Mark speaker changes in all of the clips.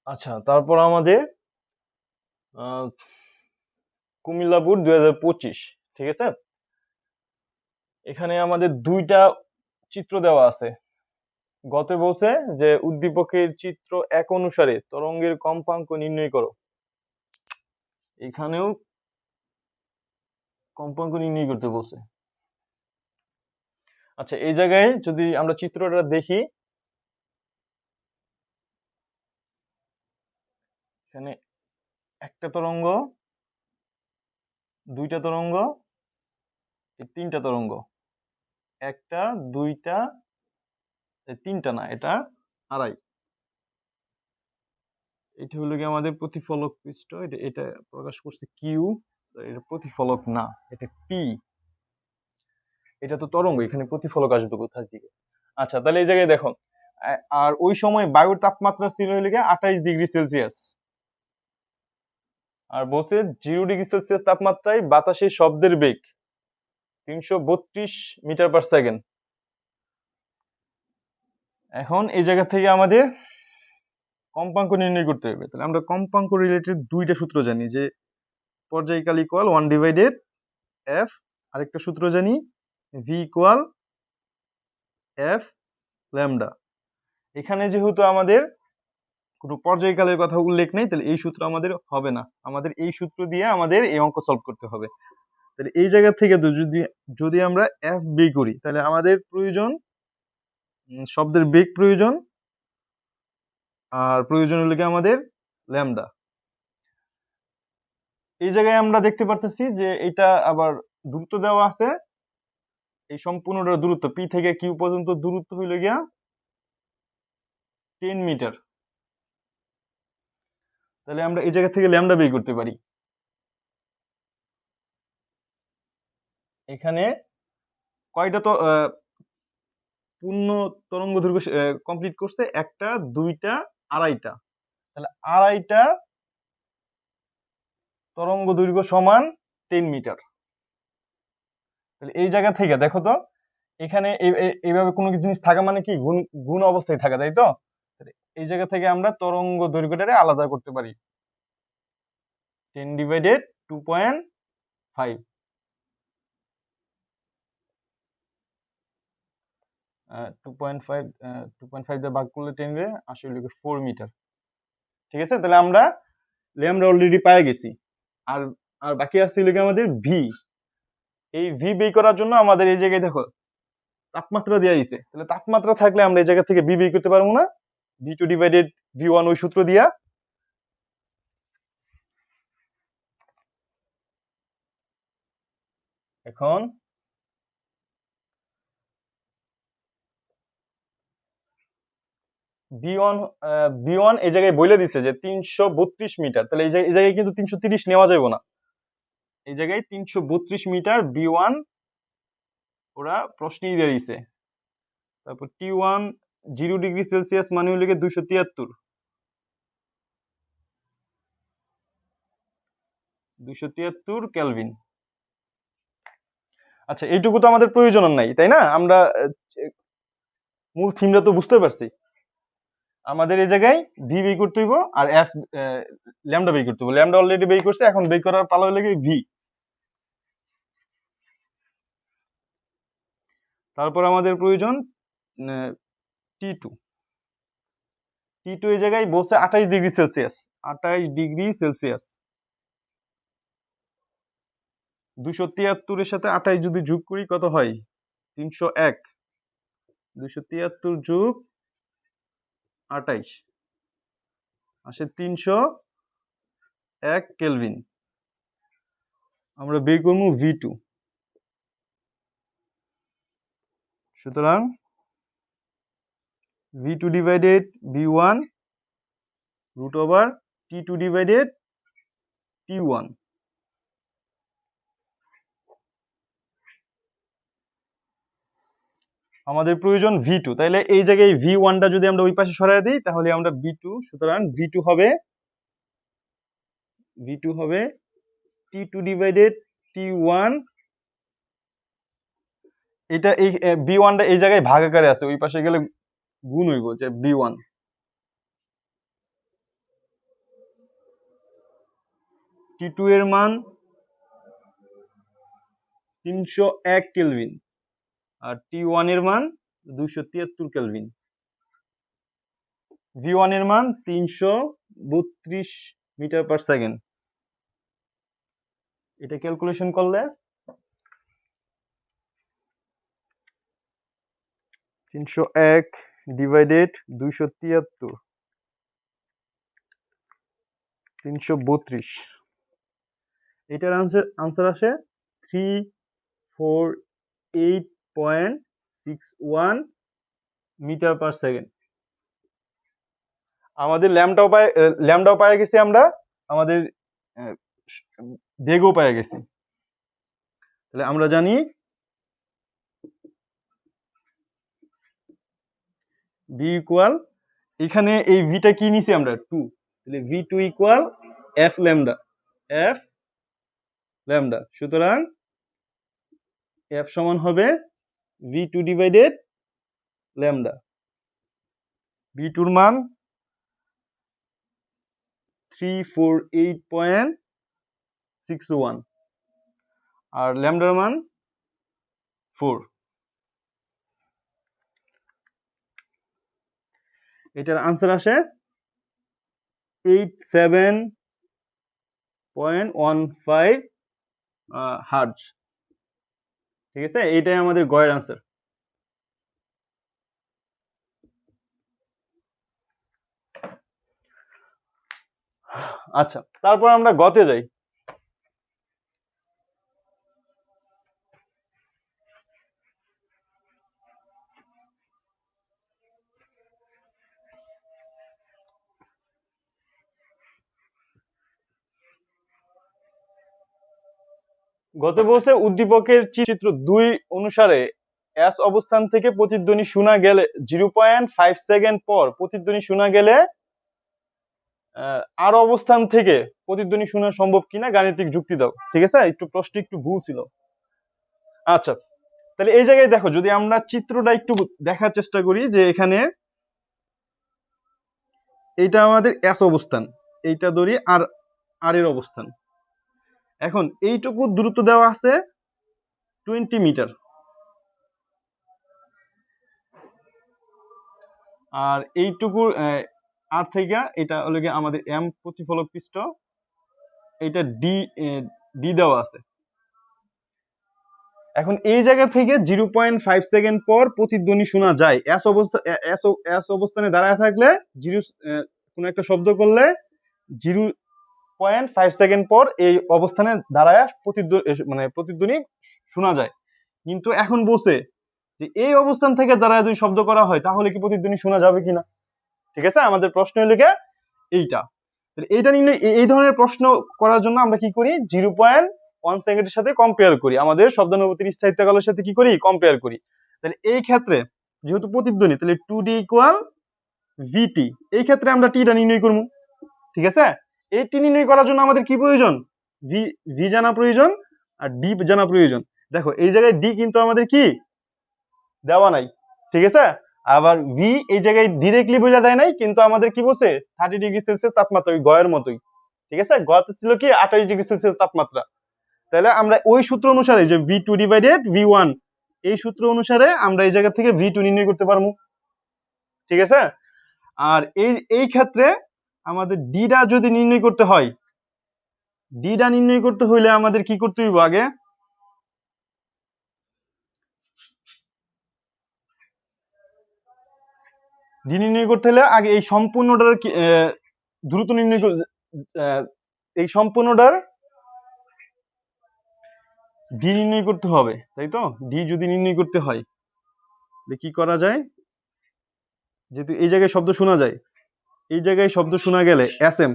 Speaker 1: আচ্ছা, তারপর আমাদের আহ, কুমিল্লা বোর্ড 2025, ঠিক আছে। এখানে আমাদের দুইটা চিত্র দেওয়া আছে। গতে বলছে যে উদ্দীপকের চিত্র এক অনুসারে তরঙ্গের কম্পাঙ্ক নির্ণয় করো। এখানেও কম্পাঙ্ক নির্ণয় করতে বলছে। আচ্ছা, এই জায়গায় যদি আমরা চিত্রটা দেখি, এখানে একটা তরঙ্গ, দুইটা তরঙ্গ, এই তিনটা তরঙ্গ, একটা, দুইটা, তিনটা না, এটা আড়াই। এটা হলো কি আমাদের প্রতিফলক পৃষ্ঠ, এটা এটা প্রকাশ করছে কিউ, এটা প্রতিফলক না, এটা পি। এটা তো তরঙ্গ, এখানে প্রতিফলক আসবে কোথা থেকে? আচ্ছা, তাহলে এই জায়গায় দেখো, আর ওই সময় বায়ুর তাপমাত্রা ছিল হলো গিয়ে 28 ডিগ্রি সেলসিয়াস। আর বলছে 0 ডিগ্রি সেলসিয়াস তাপমাত্রায় বাতাসে শব্দের বেগ 332 মিটার পার সেকেন্ড। এখন এই জায়গা থেকে আমাদের কম্পাঙ্ক নির্ণয় করতে হবে। তাহলে আমরা কম্পাঙ্ক রিলেটেড দুইটা সূত্র জানি, যে পর্যায়কাল ইকুয়াল 1/f, আরেকটা সূত্র জানি ভি ইকুয়াল এফ ল্যামডা। এখানে যেহেতু আমাদের কোনো পর্যায়কালের কথা উল্লেখ নেই, তাহলে এই সূত্র আমাদের হবে না। আমাদের এই সূত্র দিয়ে আমাদের এই অঙ্ক সলভ করতে হবে। তাহলে এই জায়গা থেকে তো যদি যদি আমরা এফ বের করি, তাহলে আমাদের প্রয়োজন শব্দের বেগ প্রয়োজন, আর প্রয়োজন হলো কি আমাদের ল্যামডা। এই জায়গায় আমরা দেখতে পারতেছি যে এটা আবার দূরত্ব দেওয়া আছে। এই সম্পূর্ণটা দূরত্ব পি থেকে কিউ পর্যন্ত দূরত্ব হইল গিয়া 10 মিটার। তাহলে আমরা এই জায়গা থেকে ল্যামডা বের করতে পারি। এখানে কয়টা তো পূর্ণ তরঙ্গ দৈর্ঘ্য কমপ্লিট করছে? একটা, দুইটা, আড়াইটা। তাহলে আড়াইটা তরঙ্গ দৈর্ঘ্য সমান 10 মিটার। তাহলে এই জায়গা থেকে দেখো তো, এখানে এইভাবে কোনো জিনিস থাকা মানে কি গুণ গুণ অবস্থায় থাকা, তাই তো? তাহলে এই জায়গা থেকে আমরা তরঙ্গ দৈর্ঘ্যটারে আলাদা করতে পারি। 10/2.5, 2.5, 2.5 দিয়ে ভাগ করলে 10 রে আসলে 4 মিটার। ঠিক আছে, তাহলে আমরা ল্যামডা অলরেডি পেয়ে গেছি। আর আর বাকি আছে হলো আমাদের ভি। এই ভি বের করার জন্য আমাদের এই জায়গায় দেখো তাপমাত্রা দেওয়া হয়েছে। তাহলে তাপমাত্রা থাকলে আমরা এই জায়গা থেকে ভি বের করতে পারবো না? V2/V1 ওই সূত্র দিয়া। এখন V1, V1 এই জায়গায় বলে দিছে যে 332 মিটার। তাহলে এই জায়গায় কিন্তু 330 নেওয়া যাবে না। এই জায়গায় 332 মিটার V1 ওরা প্রশ্নই দিয়ে দিছে। তারপর T1 0 ডিগ্রি সেলসিয়াস মানে হলো 273 কেলভিন। আচ্ছা, এইটুকু তো আমাদের প্রয়োজন নাই, তাই না? আমরা মূল থিমটা তো বুঝতে পারছি। আমাদের এই জায়গায় ভি বের করতে হইব, আর এফ ল্যামডা বের করতে হইব। ল্যামডা অলরেডি বের করছে, এখন বের করার পালা হইলে ভি। তারপর আমাদের প্রয়োজন T2। T2 এই জায়গায় বলছে 28 ডিগ্রি সেলসিয়াস। 28 ডিগ্রি সেলসিয়াস, 273 এর সাথে 28 যদি যোগ করি কত হয়? 301। 273 যোগ 28 আসে 301 কেলভিন। আমরা বের করবো V2। সুতরাং V2/V1 √T2/T1। আমাদের প্রয়োজন V2। তাহলে এই জায়গায় V1টা যদি আমরা ওই পাশে সরাই দিই, তাহলে আমরা V2, সুতরাং V2 হবে T2/T1। এটা এই B1টা এই জায়গায় ভাগ আকারে আছে, ওই পাশে গেলে গুণ হইব, যে B1। T2 এর মান 301 কেলভিন আর T1 এর মান 273 কেলভিন। V1 এর মান 332 মিটার পার সেকেন্ড। এটা ক্যালকুলেশন করলে 301 ডিভাইডেড 273 332, এটার আনসার আসে 348.61 মিটার পার সেকেন্ড। আমাদের ল্যামডাও পায়ে গেছি আমরা, আমাদের বেগও পায়ে গেছি। তাহলে আমরা জানি v ইকুয়াল, এখানে এই ভিটা কি নিছি আমরা 2, তাহলে v2 ইকুয়াল f ল্যামডা। সুতরাং f সমান হবে v2 ডিভাইডেড ল্যামডা। v2 এর মান 348.61 আর ল্যামডার মান 4। এটার আনসার আসে 87.15 হার্টজ। ঠিক আছে, এইটাই আমাদের গয়ের আনসার। আচ্ছা, তারপর আমরা গতে যাই। গত বলছে উদ্দীপকের চিত্র 2 অনুসারে এস অবস্থান থেকে প্রতিধ্বনি শোনা গেলে 0.5 সেকেন্ড পর প্রতিধ্বনি শোনা গেলে আর অবস্থান থেকে প্রতিধ্বনি শোনা সম্ভব কিনা গাণিতিক যুক্তি দাও। ঠিক আছে, একটু প্রশ্ন একটু ভুল ছিল। আচ্ছা, তাহলে এই জায়গায় দেখো, যদি আমরা চিত্রটা একটু দেখার চেষ্টা করি, যে এখানে এইটা আমাদের এস অবস্থান, এইটা ধরি আর এর অবস্থান। এখন এইটুকু দূরত্ব দেওয়া আছে 20 মিটার, আর এইটুকু আর থেকে এটা হলো গিয়ে আমাদের এম প্রতিফলক পৃষ্ঠ, এটা ডি দেওয়া আছে। এখন এই জায়গা থেকে 0.5 সেকেন্ড পর প্রতিধ্বনি শোনা যায়। এস অবস্থানে দাঁড়ায় থাকলে কোনো একটা শব্দ করলে 0.5 সেকেন্ড পর এই অবস্থানে দাঁড়ায় প্রতিধ্বনি শোনা যায়। কিন্তু এখন বলছে যে এই অবস্থান থেকে দাঁড়ায় যদি শব্দ করা হয় তাহলে কি প্রতিধ্বনি শোনা যাবে কিনা। ঠিক আছে, আমাদের প্রশ্ন হলো এইটা। এইটা নিলে এই ধরনের প্রশ্ন করার জন্য আমরা কি করি, 0.1 সেকেন্ডের সাথে কম্পেয়ার করি, আমাদের শব্দানুভূতির স্থায়িত্বকালের সাথে কি করি, কম্পেয়ার করি। তাহলে এই ক্ষেত্রে যেহেতু প্রতিধ্বনি, তাহলে 2d ইকুয়াল vt, এই ক্ষেত্রে আমরা টিটা নির্ণয় করবো। ঠিক আছে, এই টি নির্ণয় করার জন্য আমাদের কি প্রয়োজন, ভি জানা প্রয়োজন আর ডি জানা প্রয়োজন। দেখো এই জায়গায় ডি কিন্তু আমাদের কি দেওয়া নাই। ঠিক আছে, আবার ভি এই জায়গায় ডিরেক্টলি বলে দেয় নাই, কিন্তু আমাদের কি বলছে 30 ডিগ্রি সেলসিয়াস তাপমাত্রা, ওই গয়ের মতোই। ঠিক আছে, গতে ছিল কি 28 ডিগ্রি সেলসিয়াস তাপমাত্রা। তাহলে আমরা ওই সূত্র অনুসারে যে v2 ডিভাইডেড v1, এই সূত্র অনুসারে আমরা এই জায়গা থেকে v2 নির্ণয় করতে পারবো। ঠিক আছে, আর এই ক্ষেত্রে আমাদের ডিটা যদি নির্ণয় করতে হয়, ডিটা নির্ণয় করতে হইলে আমাদের কি করতে হইব, আগে ডি নির্ণয় করতে হলে আগে এই সম্পূর্ণটার দ্রুত নির্ণয় এই সম্পূর্ণটার ডি নির্ণয় করতে হবে, তাই তো। ডি যদি নির্ণয় করতে হয় তাহলে কি করা যায়, যেহেতু এই জায়গায় শব্দ শোনা যায়, এই জায়গায় শব্দ শোনা গেলে এস এম,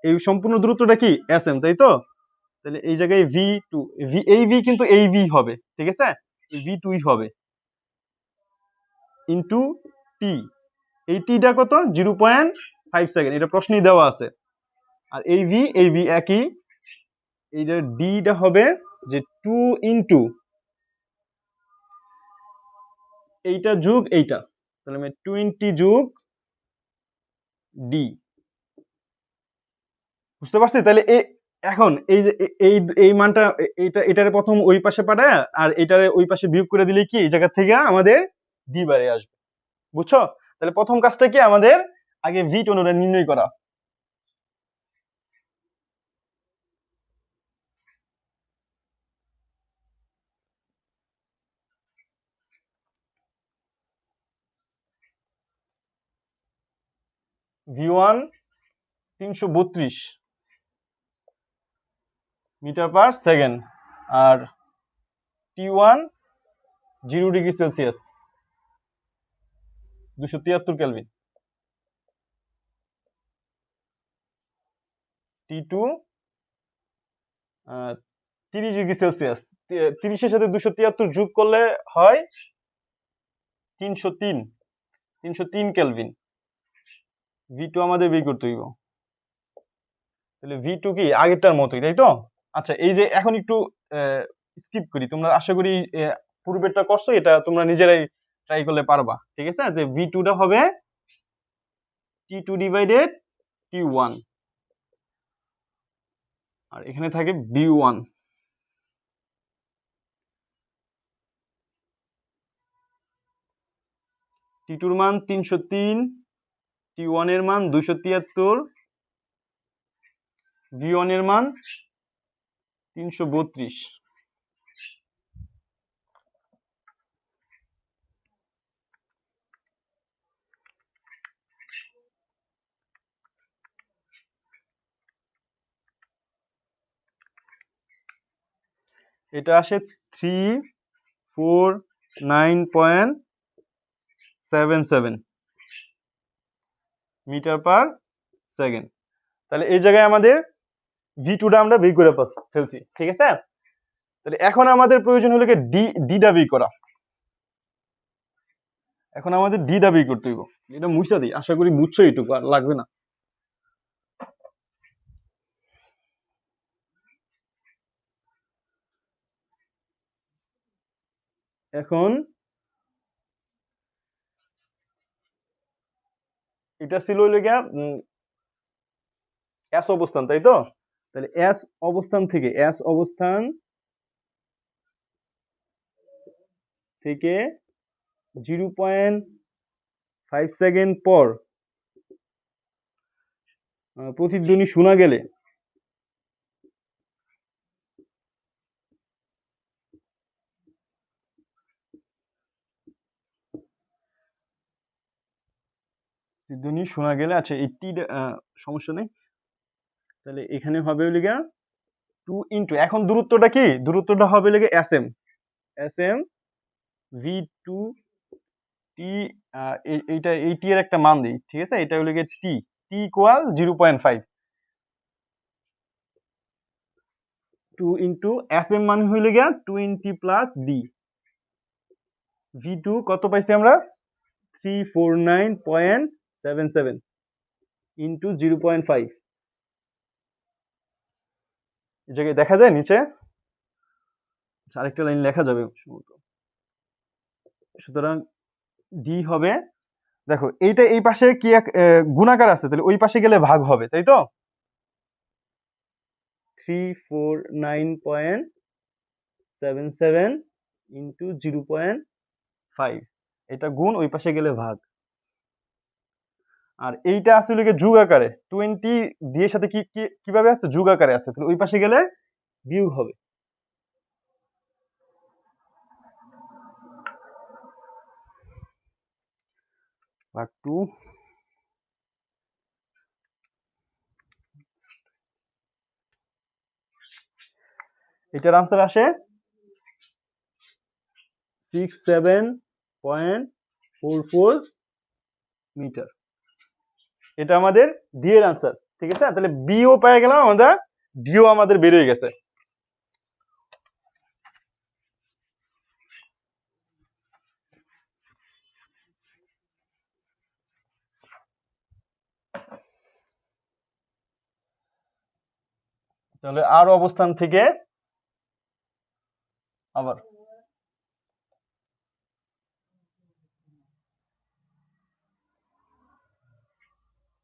Speaker 1: এই সম্পূর্ণ দূরত্বটা কি এস এম, তাই তো। তাহলে এই জায়গায় v2, এই ভি কিন্তু এই ভি হবে। ঠিক আছে, v2 হবে ইনটু টি, এই টিটা কত 0.5 সেকেন্ড, এটা প্রশ্নেই দেওয়া আছে। আর এই ভি একই, এইটা ডিটা হবে যে 2 ইনটু এইটা যোগ এইটা, তাহলে আমি 20 যোগ ডি। বুঝতে পারছি? তাহলে এখন এই যে এই এই মানটা এটারে প্রথম ওই পাশে পাঠায় আর এটারে ওই পাশে বিয়োগ করে দিলে কি এই জায়গা থেকে আমাদের ডি বারে আসবে, বুঝছো? তাহলে প্রথম কাজটা কি আমাদের আগে ভি টনুটা নির্ণয় করা। V one 332 meter per second, আর T one 0 degree Celsius 273 Kelvin, T two 30 degree Celsius, 30-এর সাথে 273 যোগ করলে হয় 303 কেলভিন। ভি টু আমাদের বের করতে হইব। তাহলে ভি টু কি আগেরটার মতোই, তাই তো? আচ্ছা, এই যে এখন একটু স্কিপ করি, তোমরা আশা করি পূর্বেরটা করছো, এটা তোমরা নিজেরাই ট্রাই করলে পারবা, ঠিক আছে? যে ভি টুটা হবে টি টু ডিভাইডেড টি ওয়ান, আর এখানে থাকে বি ওয়ান। টি টুর মান 303, টি ওয়ান এর মান 273, ভি ওয়ান এর মান 332। এটা আসে 349.77 মিটার পার সেকেন্ড। তাহলে এই জায়গায় আমাদের ভি টুটা আমরা বের করে ফেলছি, ঠিক আছে? তাহলে এখন আমাদের প্রয়োজন হলো ডিটা বের করা। এখন আমাদের ডিটা বের করতে হইব। এটা মুছা দিই, আশা করি বুঝছো, এইটুকু আর লাগবে না। এখন এটা ছিল হইলো গিয়া এস অবস্থান, তাই তো? তাহলে এস অবস্থান থেকে 0.5 সেকেন্ড পর প্রতিধ্বনি শোনা গেলে আচ্ছা এই টি সমস্যা নেই। তাহলে এখানে হবে হইলো গিয়া 2 ইনটু, এখন দূরত্বটা কি? দূরত্বটা হবে হইলো গিয়া এস এম ভি টু টি, এইটা এই টি এর একটা মান দিই, ঠিক আছে? এটা হলো গিয়ে টি T equal 0.5, 2 into S M মান হইলে গিয়া 20 প্লাস ডি। ভি টু কত পাইছি আমরা? 349.77 ইনটু 0.5। এই জায়গায় দেখা যায় নিচে? আচ্ছা, আরেকটা লাইন লেখা যাবে সম্ভবত। সুতরাং ডি হবে, দেখো এইটা এই পাশে কি এক গুণাকার আছে, তাহলে ওই পাশে গেলে ভাগ হবে, তাই তো? 349.77 ইন্টু 0.5, এটা গুণ, ওই পাশে গেলে ভাগ। আর এইটা আসলে কি যোগ আকারে, 20 দিয়ে সাথে কি কিভাবে আছে? যোগ আকারে আছে, তাহলে ওই পাশে গেলে বিয়োগ হবে। ভাগ 2, এটার আনসার আসে 67.44 মিটার। এটা আমাদের ডি এর আনসার, ঠিক আছে? তাহলে বিও পেয়ে গেলাম, আমাদের ডিও আমাদের বের হয়ে গেছে। তাহলে আর অবস্থান থেকে আবার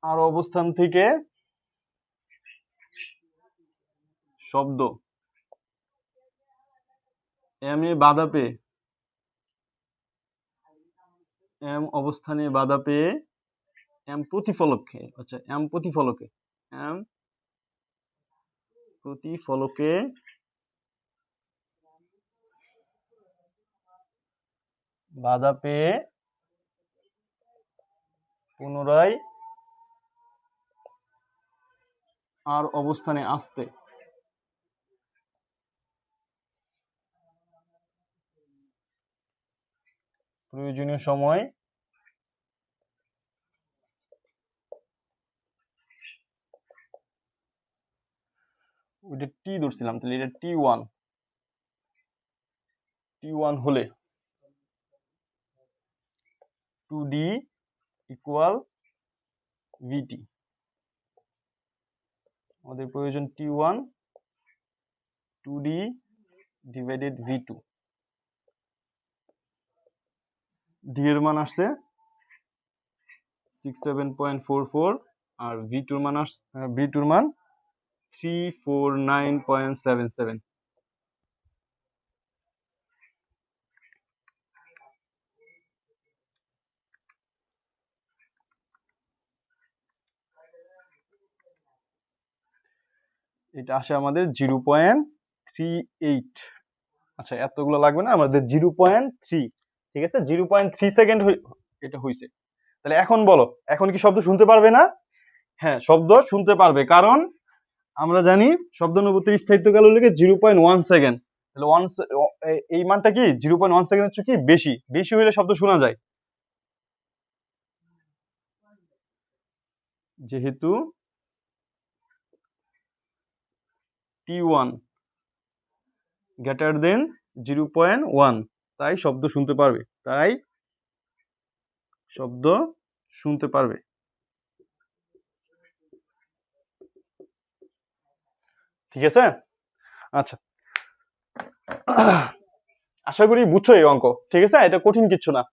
Speaker 1: আর অবস্থান থেকে শব্দ এম এ বাধা পেয়ে, এম অবস্থানে বাধা পেয়ে, এম প্রতিফলকে, আচ্ছা এম প্রতিফলকে, এম প্রতিফলকে বাধা পেয়ে পুনরায় আর অবস্থানে আসতে প্রয়োজনীয় সময় ওইটা টি ধরছিলাম, তাহলে এটা টি ওয়ান হলে 2d ইকুয়াল ভিটি, আমাদের প্রয়োজন টি1 2d ডিভাইডেড v2, d এর মান আসছে 67.44 আর v2 এর মান 349.77। এটা আসে আমাদের 0.38। আচ্ছা এতগুলো লাগবে না, আমাদের 0.3, ঠিক আছে 0.3 সেকেন্ড এটা হয়েছে। তাহলে এখন বলো, এখন কি শব্দ শুনতে পারবে না? হ্যাঁ শব্দ শুনতে পারবে, কারণ আমরা জানি শব্দানুভূতির স্থায়িত্বকাল হলো 0.1 সেকেন্ড। তাহলে এই মানটা কি 0.1 সেকেন্ড হচ্ছে কি বেশি, বেশি হলে শব্দ শোনা যায়। যেহেতু টি1 গ্রেটার দেন 0.1, তাই শব্দ শুনতে পারবে, তাই শব্দ শুনতে পারবে। ঠিক আছে, আচ্ছা আশা করি বুঝছো এই অঙ্ক, ঠিক আছে, এটা কঠিন কিচ্ছু না।